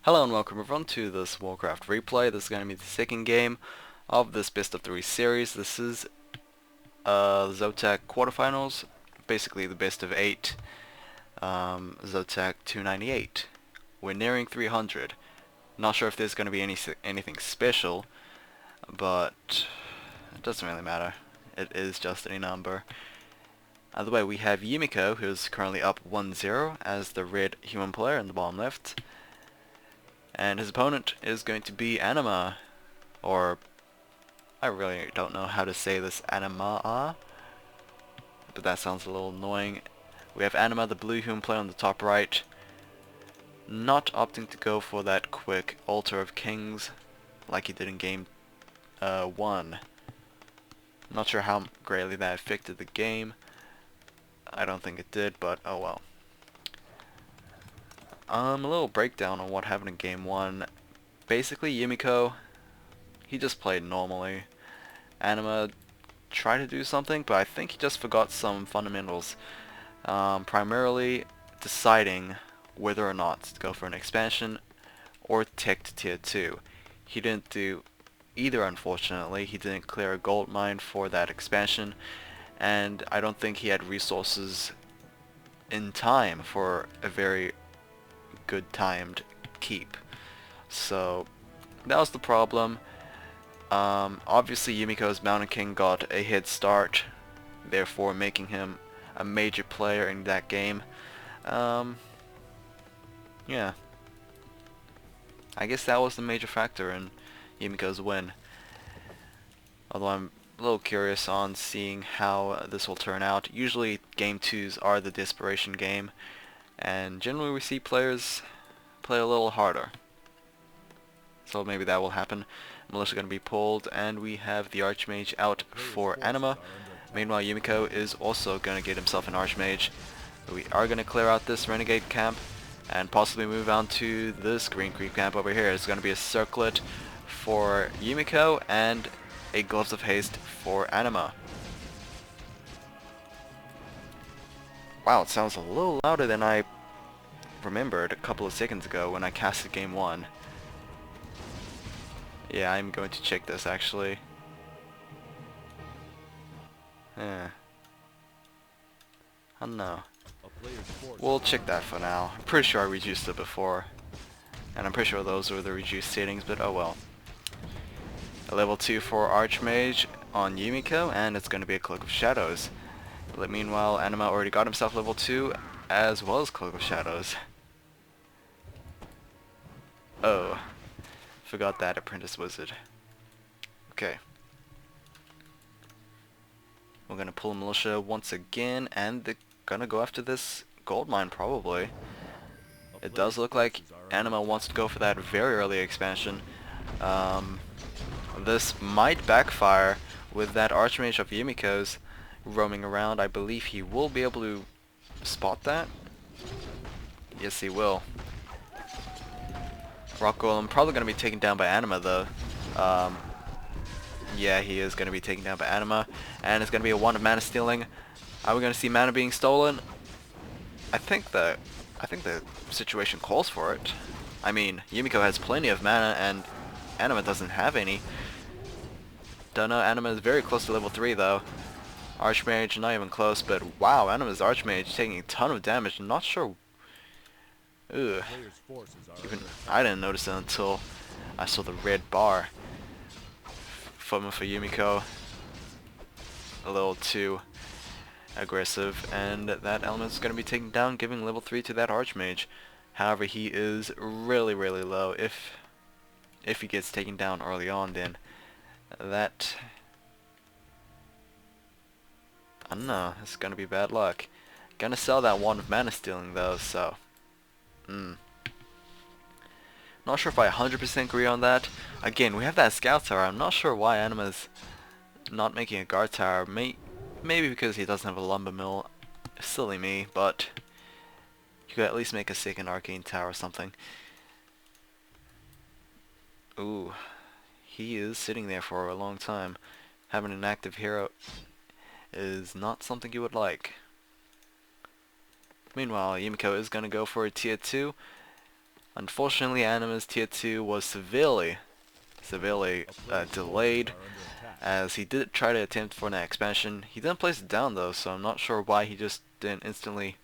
Hello and welcome everyone to this Warcraft replay. This is going to be the second game of this best of 3 series. This is the ZOTAC quarterfinals, basically the best of 8, ZOTAC 298. We're nearing 300. Not sure if there's going to be anything special, but it doesn't really matter. It is just a number. Either way, we have Yumiko, who's currently up 1-0 as the red human player in the bottom left. And his opponent is going to be Animaa, or I really don't know how to say this, Animaa, but that sounds a little annoying. We have Animaa, the blue human player on the top right, not opting to go for that quick Altar of Kings like he did in game 1. Not sure how greatly that affected the game. I don't think it did, but oh well. A little breakdown on what happened in game 1. Basically, Yumiko, he just played normally. Animaa tried to do something, but I think he just forgot some fundamentals. Primarily deciding whether or not to go for an expansion or tech to tier 2. He didn't do either, unfortunately. He didn't clear a gold mine for that expansion, and I don't think he had resources in time for a very good timed keep. So that was the problem. Obviously Yumiko's Mountain King got a head start, therefore making him a major player in that game. Yeah, I guess that was the major factor in Yumiko's win. Although I'm a little curious on seeing how this will turn out. Usually game 2s are the desperation game, and generally we see players play a little harder. So maybe that will happen. Militia going to be pulled, and we have the Archmage out for Animaa. Meanwhile, Yumiko is also going to get himself an Archmage. We are going to clear out this Renegade camp and possibly move on to this Green Creep camp over here. It's going to be a Circlet for Yumiko and a Gloves of Haste for Animaa. Wow, it sounds a little louder than I remembered a couple of seconds ago when I casted game 1. Yeah, I'm going to check this actually. I don't know. We'll check that for now. I'm pretty sure I reduced it before, and I'm pretty sure those were the reduced settings, but oh well. A level 2 for Archmage on Yumiko, and it's going to be a Cloak of Shadows. But meanwhile, Animaa already got himself level 2, as well as Cloak of Shadows. Oh, forgot that Apprentice Wizard. Okay. We're gonna pull Militia once again, and they're gonna go after this gold mine probably. It does look like Animaa wants to go for that very early expansion. This might backfire with that Archmage of Yumiko's roaming around. I believe he will be able to spot that. Yes, he will. Rock Golem probably going to be taken down by Animaa though. Yeah, he is going to be taken down by Animaa, and it's going to be a 1 of mana stealing. Are we going to see mana being stolen? I think the situation calls for it. I mean, Yumiko has plenty of mana and Animaa doesn't have any. Don't know, Animaa is very close to level 3 though. Archmage not even close, but wow, Animaa's Archmage taking a ton of damage. I'm not sure. Ugh. Even I didn't notice it until I saw the red bar. For Yumiko, a little too aggressive, and that element is going to be taken down, giving level 3 to that Archmage. However, he is really low. If he gets taken down early on, then that, I don't know, it's going to be bad luck. Gonna sell that 1 of mana stealing though, so not sure if I 100% agree on that. Again, we have that scout tower. I'm not sure why Animaa's not making a guard tower. Maybe because he doesn't have a lumber mill. Silly me, but you could at least make a second arcane tower or something. Ooh, he is sitting there for a long time. Having an active hero is not something you would like. Meanwhile, Yumiko is going to go for a tier 2. Unfortunately, Animaa's tier 2 was severely delayed, as he did try to attempt for an expansion. He didn't place it down though, so I'm not sure why he just didn't instantly,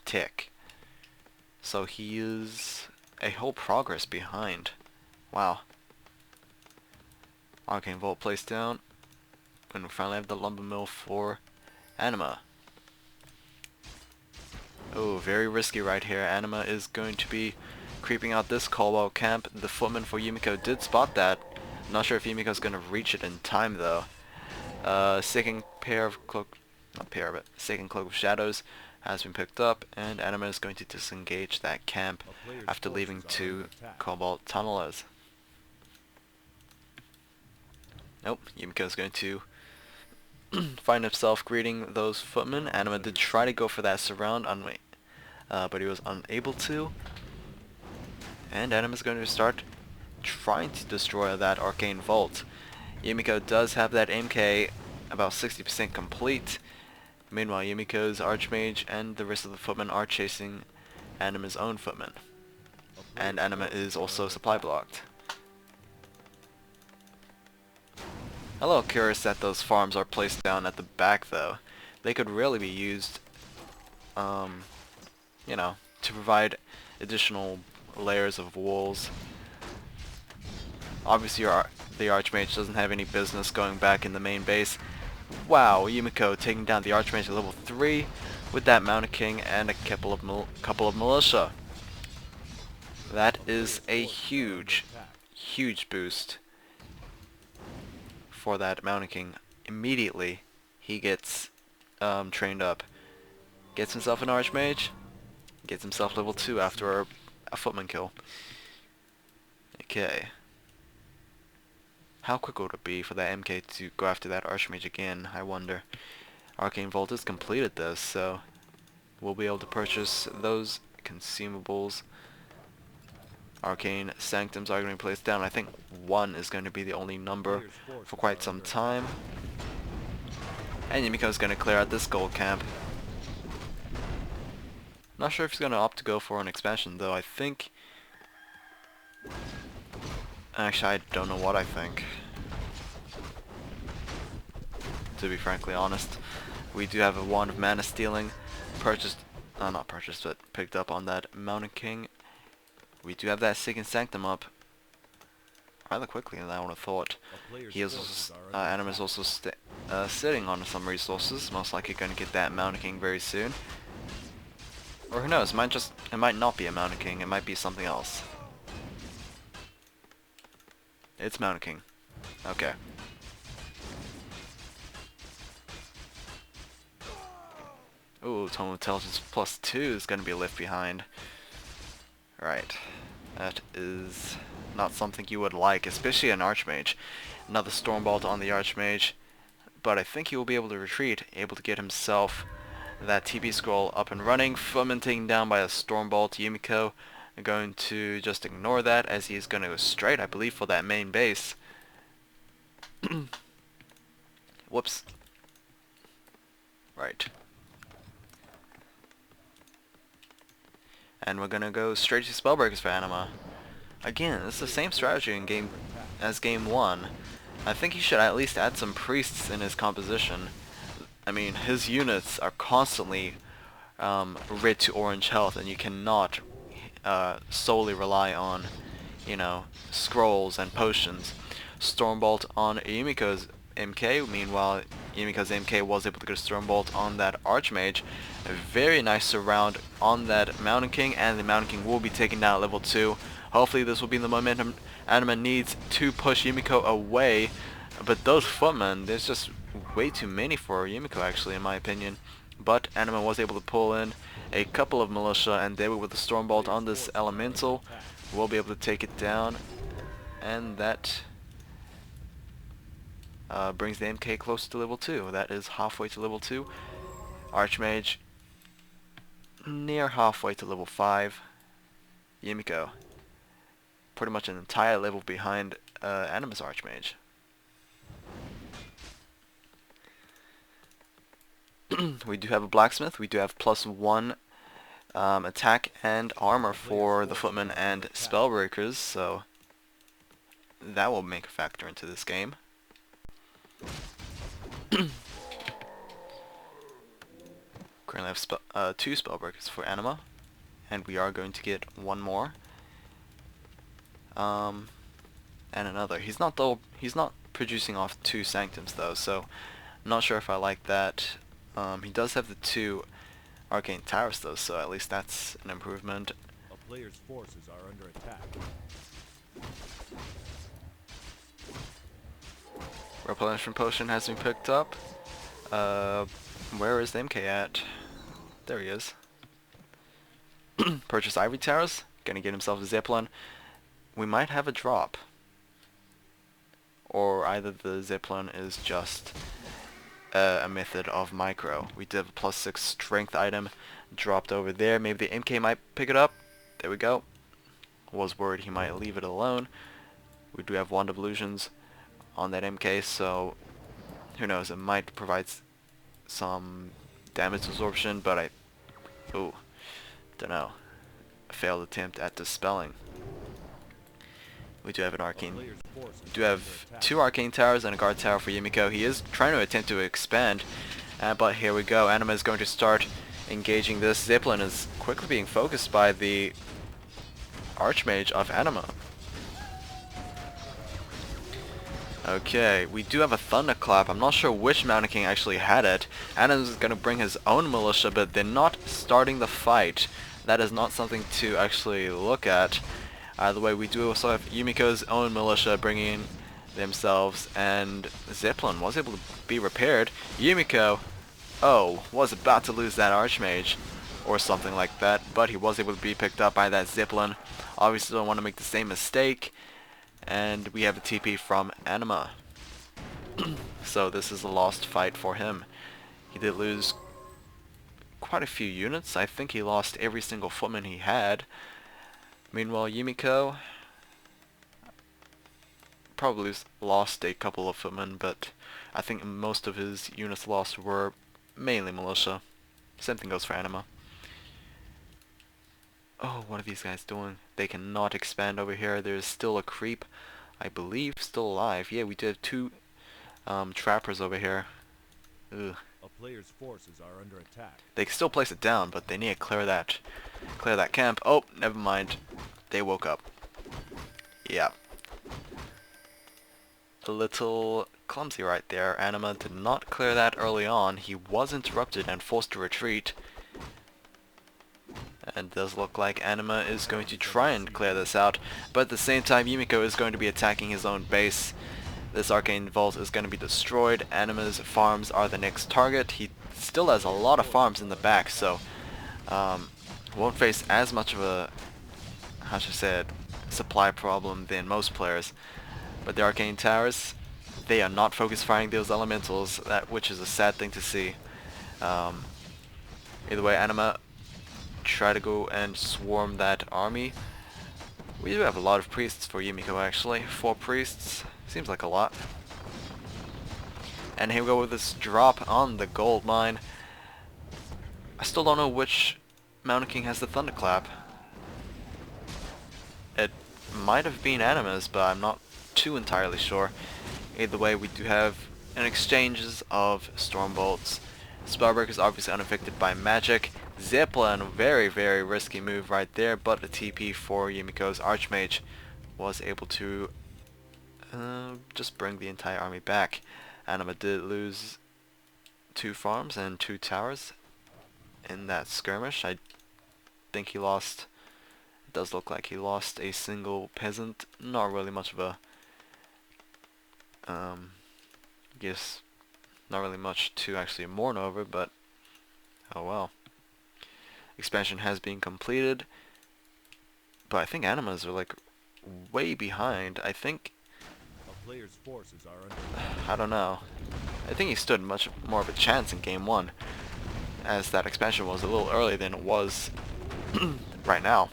tick. So he is a whole progress behind. Wow. Arcane Vault placed down, and we finally have the lumber mill for Animaa. Oh, very risky right here. Animaa is going to be creeping out this cobalt camp. The footman for Yumiko did spot that. Not sure if Yumiko's going to reach it in time though. Second pair of cloak, not pair, but second cloak of shadows has been picked up, and Animaa is going to disengage that camp after leaving 2 cobalt tunnelers. Nope, Yumiko is going to find himself greeting those footmen. Animaa did try to go for that surround, but he was unable to. And Animaa is going to start trying to destroy that arcane vault. Yumiko does have that MK about 60% complete. Meanwhile, Yumiko's Archmage and the rest of the footmen are chasing Animaa's own footmen. And Animaa is also supply blocked. A little curious that those farms are placed down at the back though. They could really be used, to provide additional layers of walls. Obviously the Archmage doesn't have any business going back in the main base. Wow, Yumiko taking down the Archmage at level 3 with that Mountain King and a couple of militia. That is a huge boost for that Mountain King. Immediately he gets trained up. Gets himself an Archmage. Gets himself level 2 after a footman kill. Okay. How quick would it be for that MK to go after that Archmage again, I wonder. Arcane Vault is completed though, so we'll be able to purchase those consumables. Arcane Sanctums are going to be placed down. I think 1 is going to be the only number for quite some time. And Yumiko is going to clear out this gold camp. Not sure if he's going to opt to go for an expansion though. Actually, I don't know what I think, to be frankly honest. We do have a Wand of Mana Stealing not purchased, but picked up on that Mountain King. We do have that Second Sanctum up rather quickly than I would have thought. He is also, Animaa is also sitting on some resources, most likely going to get that Mountain King very soon. Or who knows, it might not be a Mountain King, it might be something else. It's Mountain King. Okay. Ooh, Tome of Intelligence +2 is going to be left behind. Right. That is not something you would like, especially an Archmage. Another Stormbolt on the Archmage. But I think he will be able to retreat, able to get himself that TP scroll up and running. Footman taken down by a Stormbolt. Yumiko going to just ignore that, as he's going to go straight, I believe, for that main base. Whoops. Right. And we're going to go straight to Spellbreakers for Animaa. Again, it's the same strategy in game game 1. I think he should at least add some priests in his composition. I mean, his units are constantly red to orange health, and you cannot solely rely on, scrolls and potions. Stormbolt on Yumiko's MK. Meanwhile, Yumiko's MK was able to get a Stormbolt on that Archmage. A very nice surround on that Mountain King, and the Mountain King will be taken down at level 2. Hopefully this will be the momentum Animaa needs to push Yumiko away. But those footmen, there's just way too many for Yumiko actually, in my opinion. But Animaa was able to pull in a couple of militia, and they were with the Stormbolt on this elemental. We'll be able to take it down, and that brings the MK close to level 2. That is halfway to level 2. Archmage near halfway to level 5. Yumiko pretty much an entire level behind Animaa's Archmage. We do have a blacksmith. We do have +1 attack and armor for the footmen and spellbreakers, so that will make a factor into this game. Currently have 2 spellbreakers for Animaa, and we are going to get 1 more. And another. He's not producing off 2 sanctums though, so I'm not sure if I like that. He does have the 2 arcane towers though, so at least that's an improvement. A player's forces are under attack. Replenishment potion has been picked up. Where is the MK at? There he is. Purchase ivory towers. Gonna get himself a Zeppelin. We might have a drop. Or either the Zeppelin is just a method of micro. We did have a +6 strength item dropped over there. Maybe the MK might pick it up. There we go. Was worried he might leave it alone. We do have Wand of Illusions on that MK, so who knows, it might provide some damage absorption, but don't know. A failed attempt at dispelling. We do have an arcane. We do have 2 arcane towers and a guard tower for Yumiko. He is trying to attempt to expand, but here we go. Animaa is going to start engaging this. Zeppelin is quickly being focused by the Archmage of Animaa. Okay, we do have a Thunderclap. I'm not sure which Mountain King actually had it. Animaa is going to bring his own militia, but they're not starting the fight. That is not something to actually look at. Either way, we do also have Yumiko's own militia bringing themselves, and Zeppelin was able to be repaired. Yumiko, was about to lose that Archmage, or something like that, but he was able to be picked up by that Zeppelin. Obviously don't want to make the same mistake, and we have a TP from Animaa. So this is a lost fight for him. He did lose quite a few units. I think he lost every single footman he had. Meanwhile, Yumiko probably lost a couple of footmen, but I think most of his units lost were mainly militia. Same thing goes for Animaa. Oh, what are these guys doing? They cannot expand over here. There's still a creep, I believe, still alive. Yeah, we do have 2 trappers over here. Ugh. A player's forces are under attack. They can still place it down, but they need to clear that camp. Oh, never mind. They woke up. Yeah. A little clumsy right there. Animaa did not clear that early on. He was interrupted and forced to retreat. And it does look like Animaa is going to try and clear this out, but at the same time Yumiko is going to be attacking his own base. This arcane vault is going to be destroyed. Animaa's farms are the next target. He still has a lot of farms in the back, so won't face as much of a, how should I say it, supply problem than most players. But the arcane towers, they are not focus firing those elementals, which is a sad thing to see. Either way, Animaa try to go and swarm that army. We do have a lot of priests for Yumiko actually. 4 priests. Seems like a lot. And here we go with this drop on the gold mine. I still don't know which Mountain King has the Thunderclap. It might have been Animaa's, but I'm not too entirely sure. Either way, we do have an exchanges of Stormbolts. Spellbreaker is obviously unaffected by magic. Zeppelin, very, very risky move right there, but the TP for Yumiko's Archmage was able to just bring the entire army back. Animaa did lose 2 farms and 2 towers in that skirmish. I think he lost, it does look like he lost a single peasant. Not really much of a, guess, not really much to actually mourn over, but oh well. Expansion has been completed, but I think Animaas are like way behind. I think, a player's forces are under I don't know. I think he stood much more of a chance in game 1, as that expansion was a little earlier than it was right now.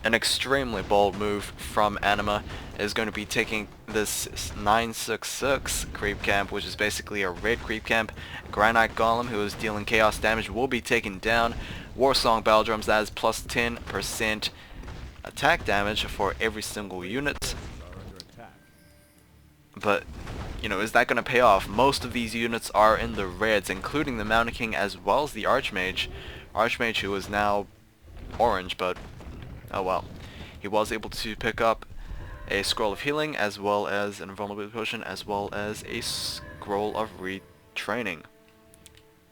An extremely bold move from Animaa is going to be taking this 966 creep camp, which is basically a red creep camp. Granite Golem, who is dealing chaos damage, will be taken down. Warsong Battle Drums, that is plus 10% attack damage for every single unit. Are under attack. But, you know, is that going to pay off? Most of these units are in the reds, including the Mountain King as well as the Archmage. Archmage, who is now orange, but oh well. He was able to pick up a Scroll of Healing, as well as an Invulnerability Potion, as well as a Scroll of Retraining.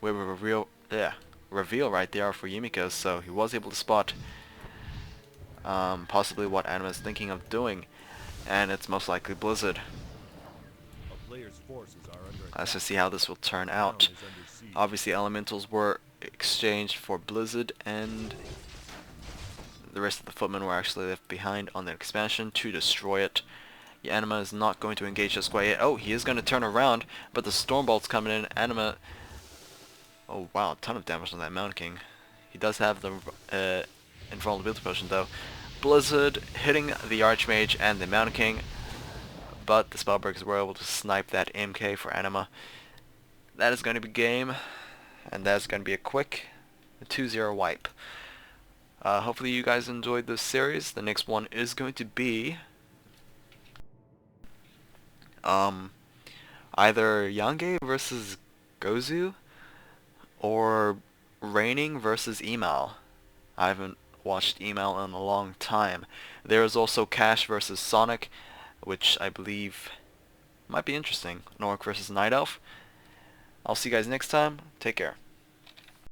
We have a reveal right there for Yumiko, so he was able to spot possibly what Animaa is thinking of doing, and it's most likely Blizzard. A player's forces are under attack. Let's just see how this will turn out. Town is under siege. Obviously Elementals were exchanged for Blizzard, and the rest of the footmen were actually left behind on the expansion to destroy it. Animaa is not going to engage just quite yet. Oh, he is going to turn around, but the Stormbolt's coming in. Animaa... Oh wow, a ton of damage on that Mountain King. He does have the Invulnerability Potion though. Blizzard hitting the Archmage and the Mountain King, but the Spellbreakers were able to snipe that MK for Animaa. That is going to be game, and that's going to be a quick 2-0 wipe. Hopefully you guys enjoyed this series. The next one is going to be either Yange versus Gozu or Raining versus Email. I haven't watched Email in a long time. There is also Cash versus Sonic, which I believe might be interesting. Nork versus Night Elf. I'll see you guys next time. Take care.